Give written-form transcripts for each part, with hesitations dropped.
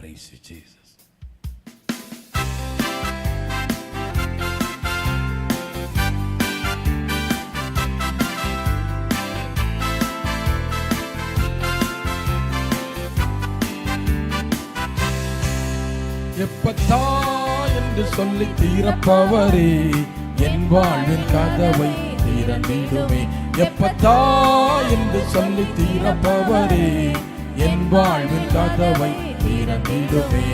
Praise you, Jesus. எப்பத்தா என்று சொல்லி தீரப்பவரே, என் வாழ்வின் கதவை திறந்திடுமே. எப்பத்தா என்று சொல்லி தீரப்பவரே, என் வாழ்வின் கதவை திறந்திடுமே.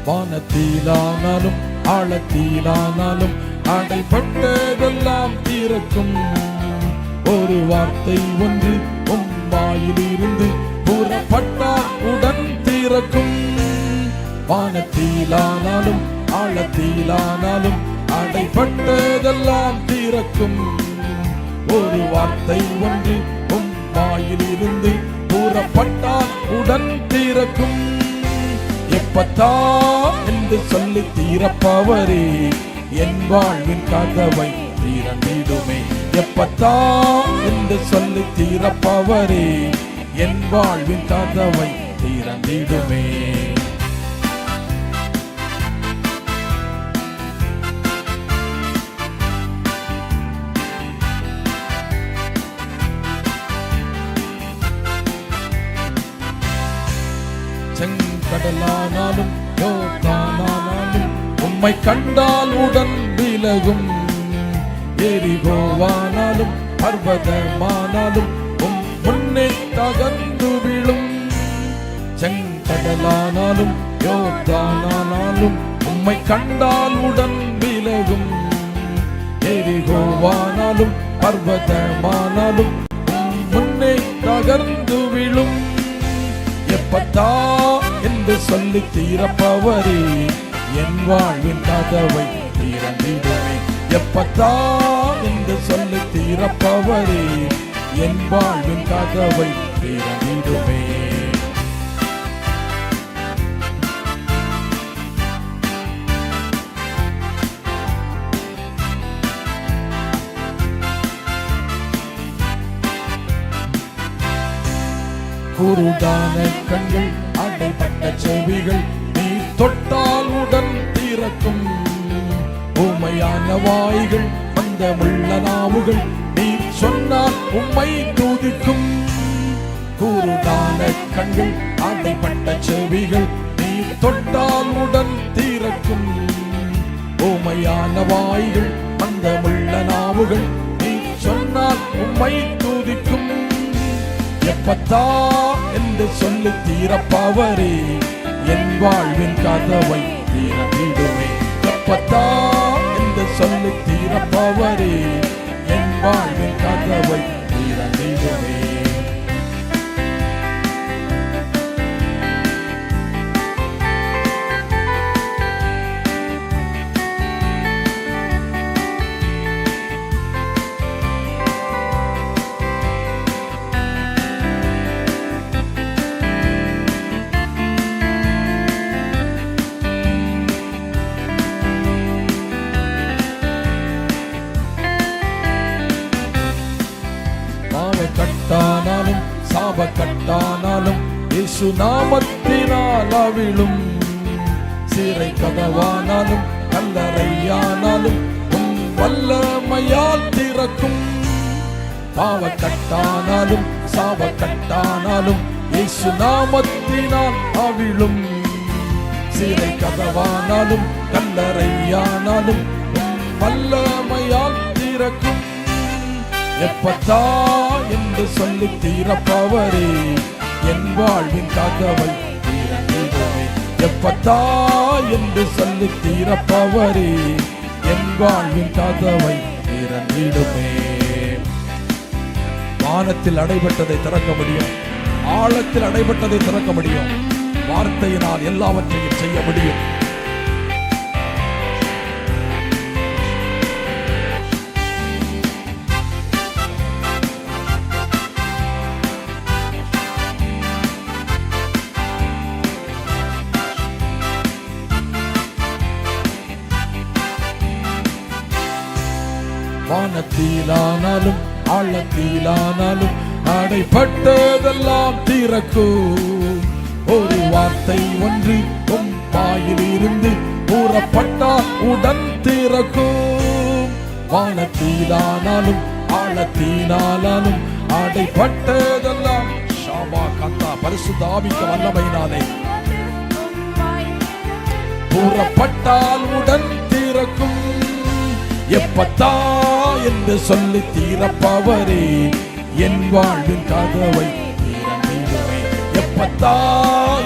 வானத்திலானாலும் ஆழத்திலானாலும் அடைப்பட்டதெல்லாம் திறக்கும். ஒரு வார்த்தை ஒன்று வாயிலிருந்து புறப்பட்டால் உடன் திறக்கும். வானத்திலானாலும் ஆழத்திலானாலும் அடைப்பட்டதெல்லாம் திறக்கும். ஒரு வார்த்தை ஒன்று வாயிலிருந்து புறப்பட்டால் உடன் திறக்கும். எப்பத்தா என்று சொல்லி தீரப்பவரே, என் வாழ்வின் கதவை திறந்திடுமே. எப்பத்தா என்று சொல்லி தீரப்பவரே, என் வாழ்வின் கதவை திறந்திடுமே. கடலானாலும் யோர்தானானாலும் உம்மை கண்டால் உடன் விலகும். எரிகோவானாலும் பர்வதமானாலும் முன்னே தகர்ந்து விழும். செங்கடலானாலும் யோர்தானானாலும் உம்மை கண்டால் உடன் விலகும். எரிகோவானாலும் பர்வதமானாலும் முன்னே தகர்ந்து விழும். எப்பத்தா என்று சொல்லி தீரப்பவரே, என் வாழ்வின் கதவை திறந்திடுமே. எப்பத்தா என்று சொல்லி தீரப்பவரே, என் வாழ்வின் கதவை திறந்திடுமே. குருடான கண்கள் அடைப்பட்ட செவிகள் நீ தொட்டால் உடன் திறக்கும். ஊமையான வாய்கள் மந்தமுள்ள நாவுகள் நீ சொன்னால் உம்மை துதிக்கும். குருடான கண்கள் அடைப்பட்ட செவிகள் நீ தொட்டால் உடன் திறக்கும். ஊமையான வாய்கள் மந்தமுள்ள நாவுகள் நீ சொன்னால் உம்மை துதிக்கும். எப்பத்தா என்று சொல்லி தீரப்பவரே, என் வாழ்வின் கதவை திறந்திடுமே. எப்பத்தா என்று சொல்லி தீரப்பவரே, என் வாழ்வின் கதவை திறந்திடுமே. கட்டானாலும் சாப கட்டானாலும் இயேசு நாமத்தினால் அவிழும். சிறை கதவானாலும் கல்லறையானாலும் உன் வல்லமையால் திறக்கும். பாவ கட்டானாலும் சாப கட்டானாலும் இயேசு நாமத்தினால் அவிழும். சிறை கதவானாலும் கல்லறையானாலும் உன் வல்லமையால் திறக்கும். எப்பத்தா என்று சொல்லி தீரப்பவரே, என் வாழ்வின் கதவை திறந்திடுமே. எப்பத்தா என்று சொல்லி தீரப்பவரே, என் வாழ்வின் கதவை திறந்திடுமே. வானத்தில் அடைபட்டதை திறக்க முடியும், ஆழத்தில் அடைபட்டதை திறக்க முடியும். வார்த்தையினால் எல்லாவற்றையும் செய்ய முடியும். வானத்திலானாலும் ஆழத்திலானாலும் அடைப்பட்டதெல்லாம் திறக்கும். ஒரு வார்த்தை ஒன்று உம் வாயிலிருந்து கூறப்பட்டால் உடன் திறக்கும். வானத்திலானாலும் ஆழத்தினாலும் அடைப்பட்டதெல்லாம் ஷாபா கத்தா பரிசுத்த ஆவிக்கு வல்லமையினாலே கூறப்பட்டால் உடன் திறக்கும். எப்பத்தா என்று சொல்லி தீரப்பவரே என் வாழ்வின் கதவை திறந்திடுமே. எப்பத்தா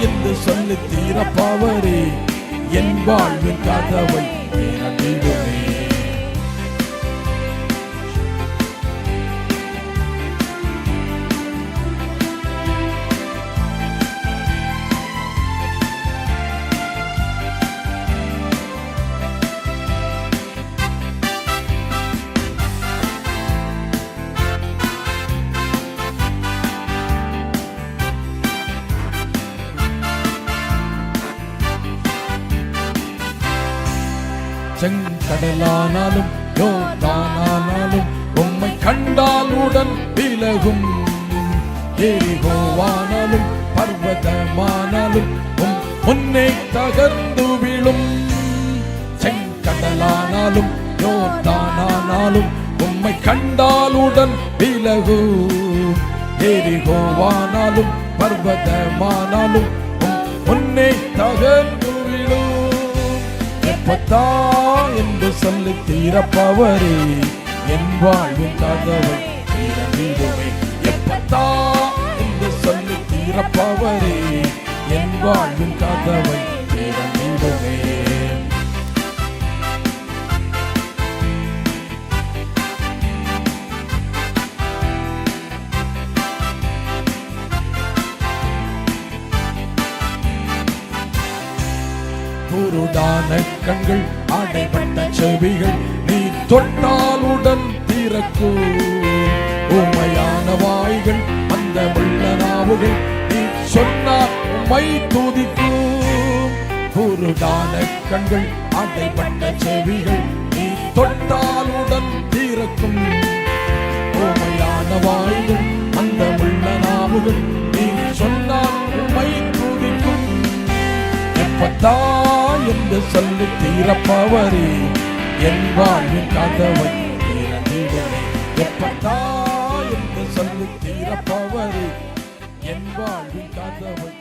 என்று சொல்லி தீரப்பவரே என் வாழ்வின் கதவை திறந்திடுமே. செங்கடலானாலும் யோர்தானானாலும் உம்மை கண்டால் உடன் விலகும். எரிகோவானாலும் பர்வதமானாலும் உம் முன்னே தகர்ந்து விழும். செங்கடலானாலும் யோர்தானானாலும் உம்மை கண்டால் உடன் விலகும். எரிகோவானாலும் பர்வதமானாலும் உம் முன்னே தகர்ந்து விழும். எப்பத்தா என்று சொல்லி தீரப்பவரே என் வாழ்வின் கதவை திறந்திடுமே. எப்பத்தா என்று சொல்லி தீரப்பவரே என் வாழ்வின் கதவை திறந்திடுமே. குருடான கண்கள் அடைபட்ட செவிகள் நீ தொட்டாலுடன் திறக்கும். உமையான வாய்கள் அந்த உள்ள நாவுகள் நீ சொன்னால் உம்மை துதிக்கும். குருடான கண்கள் அடைபட்ட செவிகள் நீ தொட்டாலுடன் திறக்கும். உமையான வாய்கள் அந்த உள்ள நாவுகள் நீ சொன்னால் உம்மை துதிக்கும். எப்பத்தா என்று சொல்லி தீரப்பவரே என் வாழ்வின் கதவை திறந்திடுமே. எப்பத்தா என்று சொல்லி தீரப்பவரே என் வாழ்வின் கதவை